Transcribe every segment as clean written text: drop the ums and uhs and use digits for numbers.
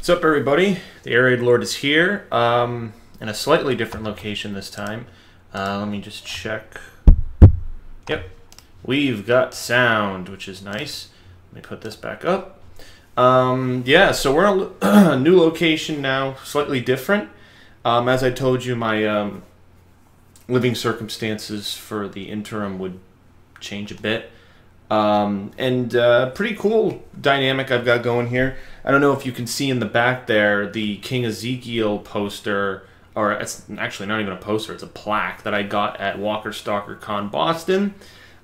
What's up, everybody? TheAireaidLord is here, in a slightly different location this time. Let me just check. Yep, we've got sound, which is nice. Let me put this back up. Yeah, so we're in a new location now, slightly different. As I told you, my living circumstances for the interim would change a bit. Pretty cool dynamic I've got going here. I don't know if you can see in the back there the King Ezekiel poster, or it's actually not even a poster, it's a plaque that I got at Walker Stalker Con Boston.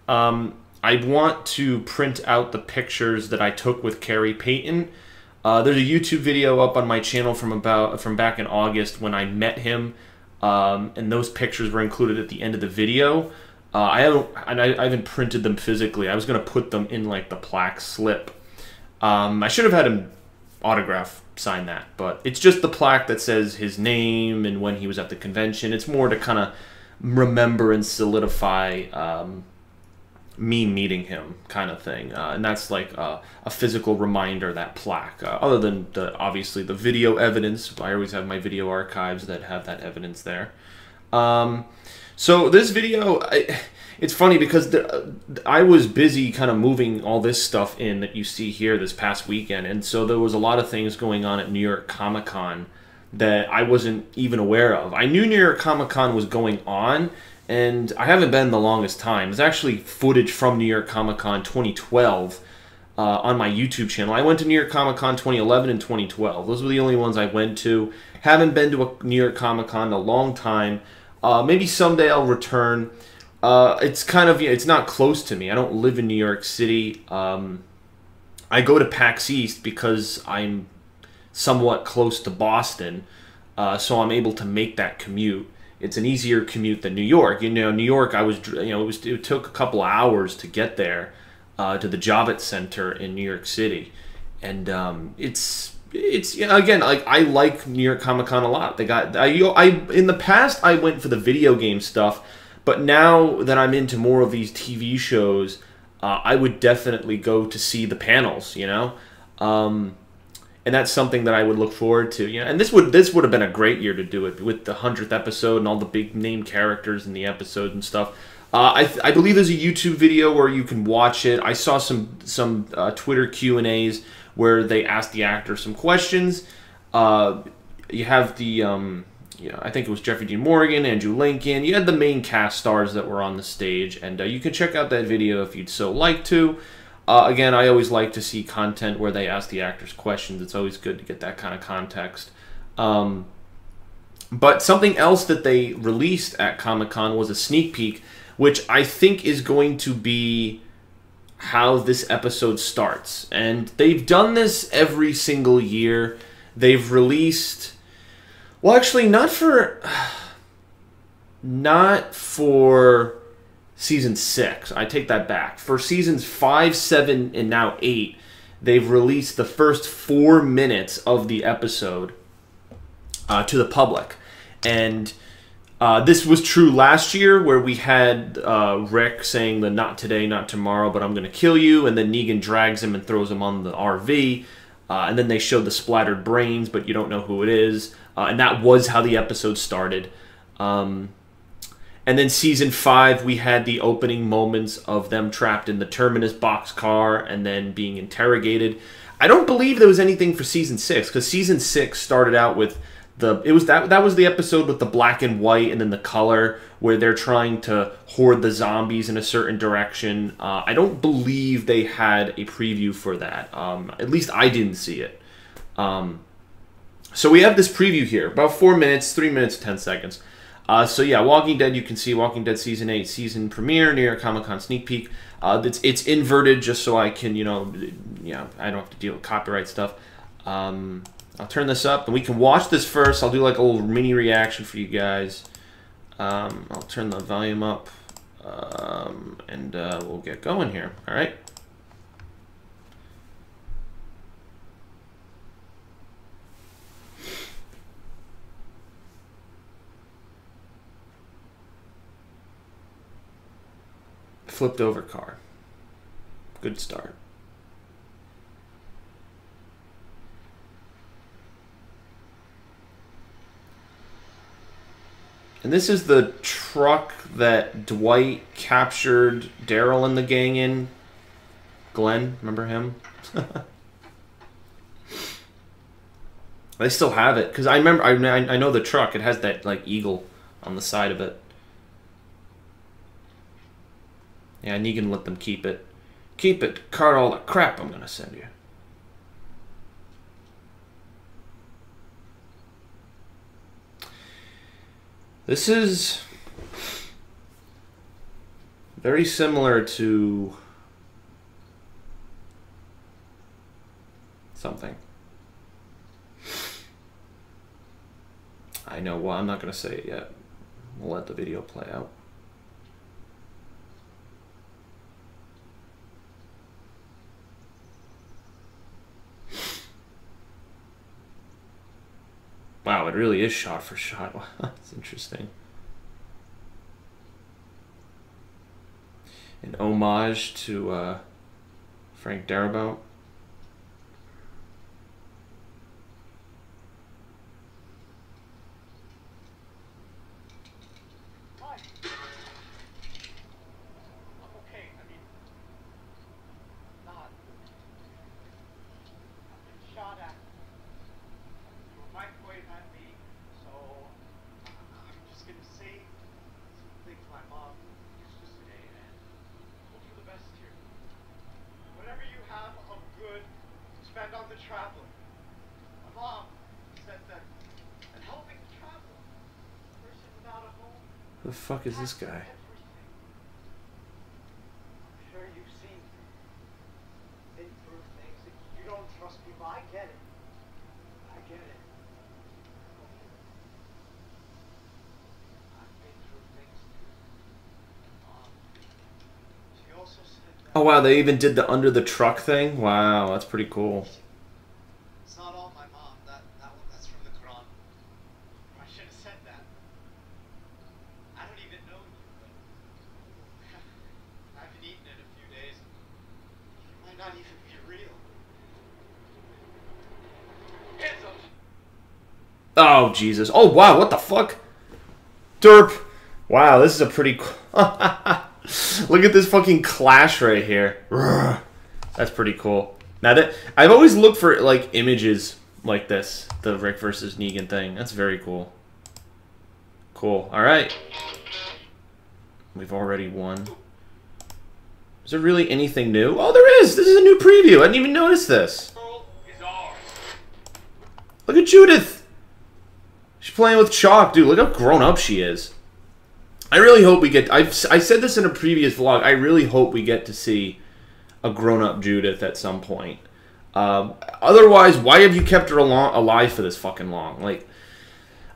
I want to print out the pictures that I took with Carrie Payton. There's a YouTube video up on my channel from back in August when I met him, and those pictures were included at the end of the video. I haven't printed them physically. I was going to put them in like the plaque slip. I should have had him autograph sign that, but it's just the plaque that says his name and when he was at the convention. It's more to kind of remember and solidify me meeting him, kind of thing. And that's like a physical reminder, that plaque. Other than obviously the video evidence, I always have my video archives that have that evidence there. So this video, it's funny because I was busy kind of moving all this stuff in that you see here this past weekend, and so there was a lot of things going on at New York Comic Con that I wasn't even aware of. I knew New York Comic Con was going on, and I haven't been the longest time. There's actually footage from New York Comic Con 2012 on my YouTube channel. I went to New York Comic Con 2011 and 2012. Those were the only ones I went to. Haven't been to a New York Comic Con in a long time. Maybe someday I'll return. It's kind of, it's not close to me. I don't live in New York City. I go to PAX East because I'm somewhat close to Boston, so I'm able to make that commute. It's an easier commute than New York. You know, New York, it took a couple of hours to get there to the Javits Center in New York City, and it's again, like, I like New York Comic Con a lot. They got in the past I went for the video game stuff, but now that I'm into more of these TV shows, I would definitely go to see the panels, you know, and that's something that I would look forward to. You know, and this would have been a great year to do it with the 100th episode and all the big name characters in the episode and stuff. I believe there's a YouTube video where you can watch it. I saw some Twitter Q&As where they asked the actors some questions. You have the, I think it was Jeffrey Dean Morgan, Andrew Lincoln. You had the main cast stars that were on the stage, and you can check out that video if you'd so like to. Again, I always like to see content where they ask the actors questions. It's always good to get that kind of context. But something else that they released at Comic-Con was a sneak peek, which I think is going to be how this episode starts. And they've done this every single year. They've released, well, actually not for season 6. I take that back. For seasons 5, 7, and now 8, they've released the first 4 minutes of the episode to the public. And this was true last year, where we had Rick saying the "not today, not tomorrow, but I'm going to kill you," and then Negan drags him and throws him on the RV, and then they showed the splattered brains, but you don't know who it is, and that was how the episode started. And then season 5, we had the opening moments of them trapped in the Terminus boxcar and then being interrogated. I don't believe there was anything for season 6, because season 6 started out with that was the episode with the black and white and then the color, where they're trying to hoard the zombies in a certain direction. I don't believe they had a preview for that. At least I didn't see it. So we have this preview here, about 4 minutes, 3 minutes, 10 seconds. So yeah, Walking Dead, you can see Walking Dead Season 8, season premiere, New York Comic Con sneak peek. It's inverted just so I can, I don't have to deal with copyright stuff. I'll turn this up, and we can watch this first. I'll do like a little mini reaction for you guys. I'll turn the volume up, and we'll get going here. All right. Flipped over car. Good start. And this is the truck that Dwight captured Daryl and the gang in. Glenn, remember him? I still have it because I remember. I know the truck. It has that like eagle on the side of it. Yeah, Negan let them keep it. Keep it. Cart all the crap I'm gonna send you. This is very similar to something. I know, well, I'm not going to say it yet. We'll let the video play out. Wow, it really is shot for shot. Wow, that's interesting. An homage to Frank Darabont. Who the fuck is this guy? Oh wow, they even did the under the truck thing? Wow, that's pretty cool. It's not all my mom. That's from the Quran. I should have said that. I don't even know you, but I haven't eaten in a few days. You might not even be real. Hands up. Oh Jesus. Oh wow, what the fuck? Derp. Wow, this is a pretty look at this fucking clash right here. That's pretty cool. Now that I've always looked for like images like this, the Rick versus Negan thing. That's very cool. Cool. All right. We've already won. Is there really anything new? Oh, there is. This is a new preview. I didn't even notice this. Look at Judith. She's playing with chalk, dude. Look how grown up she is. I really hope we get... I said this in a previous vlog. I really hope we get to see a grown-up Judith at some point. Otherwise, why have you kept her alive for this fucking long? Like,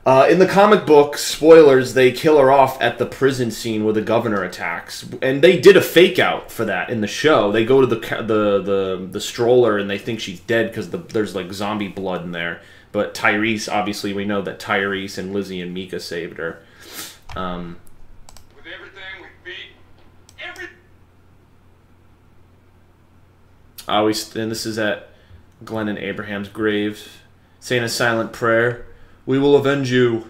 in the comic book, spoilers, they kill her off at the prison scene where the governor attacks. And they did a fake-out for that in the show. They go to the stroller and they think she's dead because there's, like, zombie blood in there. But Tyrese, obviously, we know that Tyrese and Lizzie and Mika saved her. And this is at Glenn and Abraham's grave, saying a silent prayer. We will avenge you.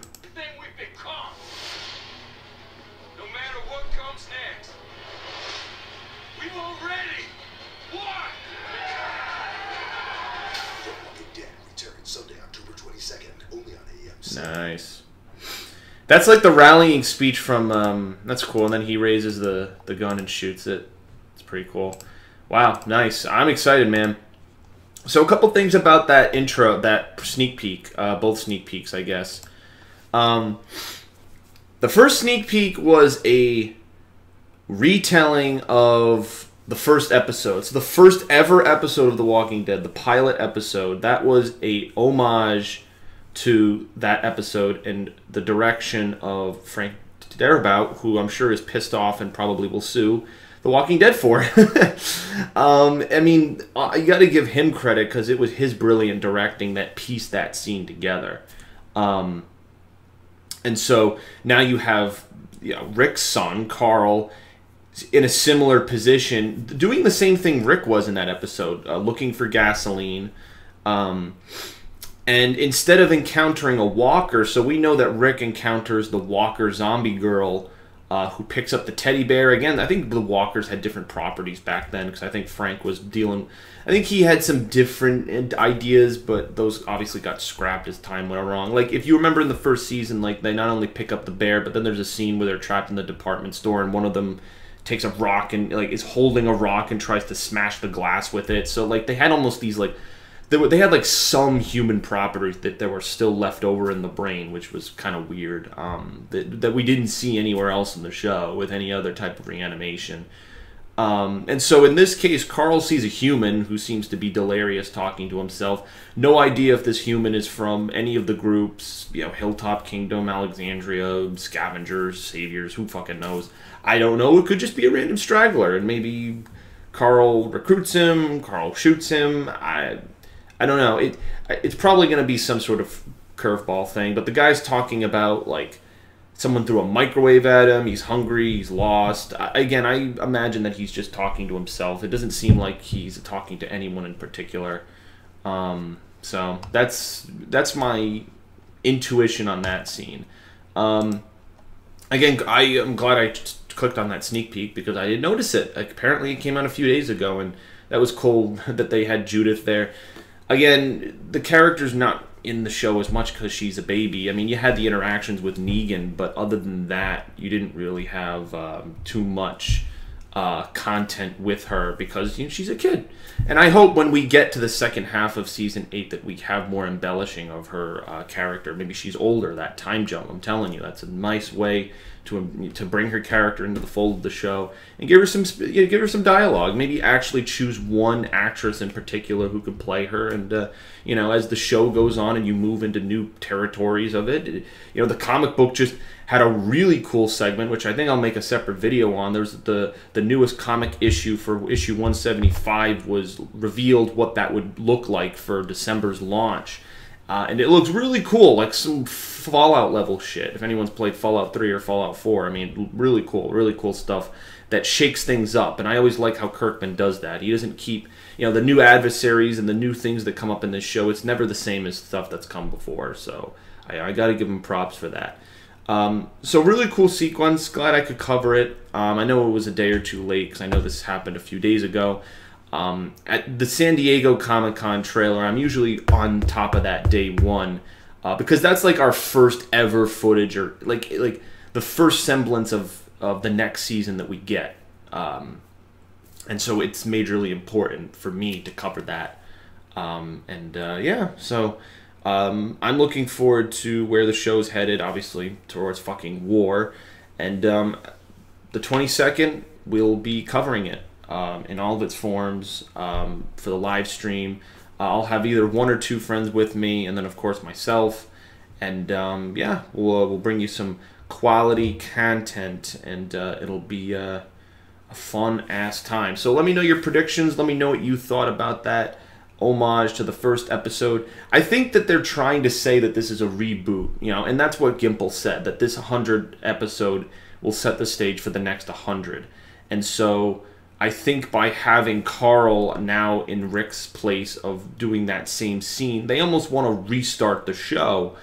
No matter what comes next. We already won. The Walking Dead returns Sunday, October 22nd, only on AMC. Nice. That's like the rallying speech from. That's cool. And then he raises the gun and shoots it. It's pretty cool. Wow, nice. I'm excited, man. So a couple things about that intro, that sneak peek, both sneak peeks, I guess. The first sneak peek was a retelling of the first episode. So the first ever episode of The Walking Dead, the pilot episode, that was a homage to that episode and the direction of Frank Darabont, who I'm sure is pissed off and probably will sue The Walking Dead for. I mean, you got to give him credit because it was his brilliant directing that pieced that scene together. And so now you have Rick's son, Carl, in a similar position, doing the same thing Rick was in that episode, looking for gasoline. And instead of encountering a walker, so we know that Rick encounters the walker zombie girl who picks up the teddy bear. Again, I think the walkers had different properties back then, because I think Frank was dealing... I think he had some different ideas, but those obviously got scrapped as time went along. Like, if you remember in the first season, like, they not only pick up the bear, but then there's a scene where they're trapped in the department store, and one of them takes a rock and, like, is holding a rock and tries to smash the glass with it. So, like, they had almost these, like... They had, like, some human properties that were still left over in the brain, which was kind of weird, that we didn't see anywhere else in the show with any other type of reanimation. And so in this case, Carl sees a human who seems to be delirious, talking to himself. No idea if this human is from any of the groups, you know, Hilltop Kingdom, Alexandria, Scavengers, Saviors, who fucking knows. I don't know, it could just be a random straggler, and maybe Carl recruits him, Carl shoots him, I don't know. It's probably going to be some sort of curveball thing, but the guy's talking about, like, someone threw a microwave at him, he's hungry, he's lost. Again, I imagine that he's just talking to himself. It doesn't seem like he's talking to anyone in particular. So that's my intuition on that scene. Again, I am glad I clicked on that sneak peek, because I didn't notice it. Like, apparently it came out a few days ago, and that was cool that they had Judith there. Again, the character's not in the show as much because she's a baby. I mean, you had the interactions with Negan, but other than that, you didn't really have too much content with her, because, you know, she's a kid. And I hope when we get to the second half of Season 8 that we have more embellishing of her character. Maybe she's older, that time jump. I'm telling you, that's a nice way to bring her character into the fold of the show, and give her some dialogue. Maybe actually choose one actress in particular who could play her, and you know, as the show goes on and you move into new territories of it, you know, the comic book just had a really cool segment, which I think I'll make a separate video on. There's the newest comic issue for issue 175 was revealed what that would look like for December's launch. And it looks really cool, like some Fallout level shit. If anyone's played Fallout 3 or Fallout 4, I mean, really cool stuff that shakes things up. And I always like how Kirkman does that. He doesn't keep, you know, the new adversaries and the new things that come up in this show. It's never the same as stuff that's come before. So I got to give him props for that. So really cool sequence. Glad I could cover it. I know it was a day or two late, because I know this happened a few days ago. At the San Diego Comic-Con trailer, I'm usually on top of that day one, because that's like our first ever footage, or like the first semblance of the next season that we get. And so it's majorly important for me to cover that. Yeah, so I'm looking forward to where the show's headed, obviously, towards fucking war. And the 22nd, we'll be covering it. In all of its forms, for the live stream. I'll have either one or two friends with me, and then of course myself, and yeah, we'll bring you some quality content, and it'll be a fun ass time. So let me know your predictions. Let me know what you thought about that homage to the first episode. I think that they're trying to say that this is a reboot, you know, and that's what Gimple said, that this 100 episode will set the stage for the next 100. And so I think by having Carl now in Rick's place of doing that same scene, they almost want to restart the show,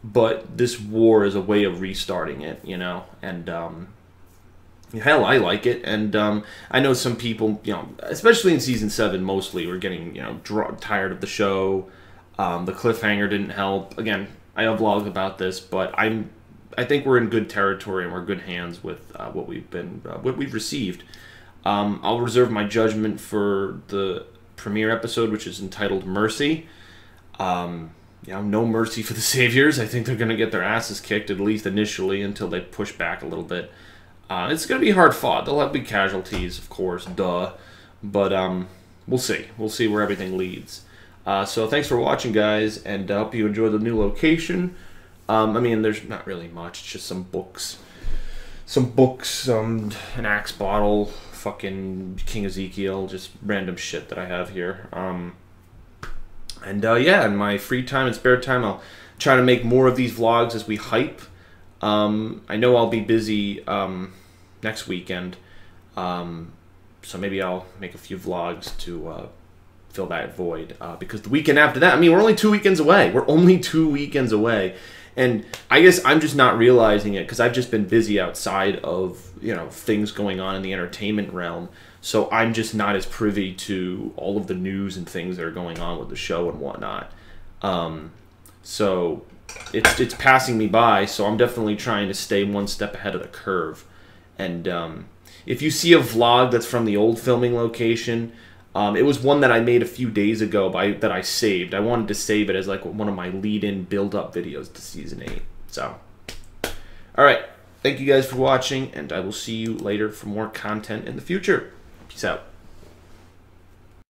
but this war is a way of restarting it, you know, and hell, I like it, and I know some people, you know, especially in Season 7 mostly, were getting, you know, tired of the show. The cliffhanger didn't help. Again, I have vlogs about this, but I think we're in good territory, and we're in good hands with what we've received. I'll reserve my judgment for the premiere episode, which is entitled Mercy. You know, no mercy for the Saviors. I think they're going to get their asses kicked, at least initially, until they push back a little bit. It's going to be hard fought. There'll be casualties, of course, duh. But we'll see. We'll see where everything leads. So thanks for watching, guys, and I hope you enjoy the new location. I mean, there's not really much. It's just some books. An axe bottle, fucking King Ezekiel, just random shit that I have here. Yeah, in my free time and spare time, I'll try to make more of these vlogs as we hype. I know I'll be busy next weekend, so maybe I'll make a few vlogs to fill that void, because the weekend after that, I mean, we're only 2 weekends away. We're only 2 weekends away. And I guess I'm just not realizing it because I've just been busy outside of, you know, things going on in the entertainment realm. So I'm just not as privy to all of the news and things that are going on with the show and whatnot. So it's passing me by. So I'm definitely trying to stay one step ahead of the curve. And if you see a vlog that's from the old filming location, it was one that I made a few days ago that I saved. I wanted to save it as like one of my lead-in build-up videos to Season 8. So, alright. Thank you guys for watching, and I will see you later for more content in the future. Peace out.